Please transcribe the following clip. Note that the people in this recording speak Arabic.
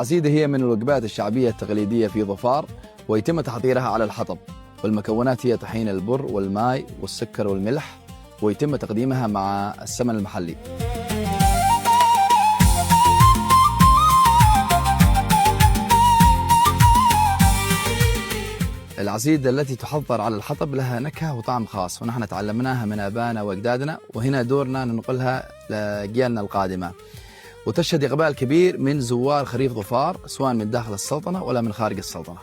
العزيدة هي من الوجبات الشعبية التقليدية في ظفار، ويتم تحضيرها على الحطب، والمكونات هي طحين البر والماء والسكر والملح، ويتم تقديمها مع السمن المحلي. العزيدة التي تحضر على الحطب لها نكهة وطعم خاص، ونحن تعلمناها من آبائنا وأجدادنا، وهنا دورنا ننقلها لأجيالنا القادمة. وتشهد إقبال كبير من زوار خريف ظفار، سواء من داخل السلطنة ولا من خارج السلطنة.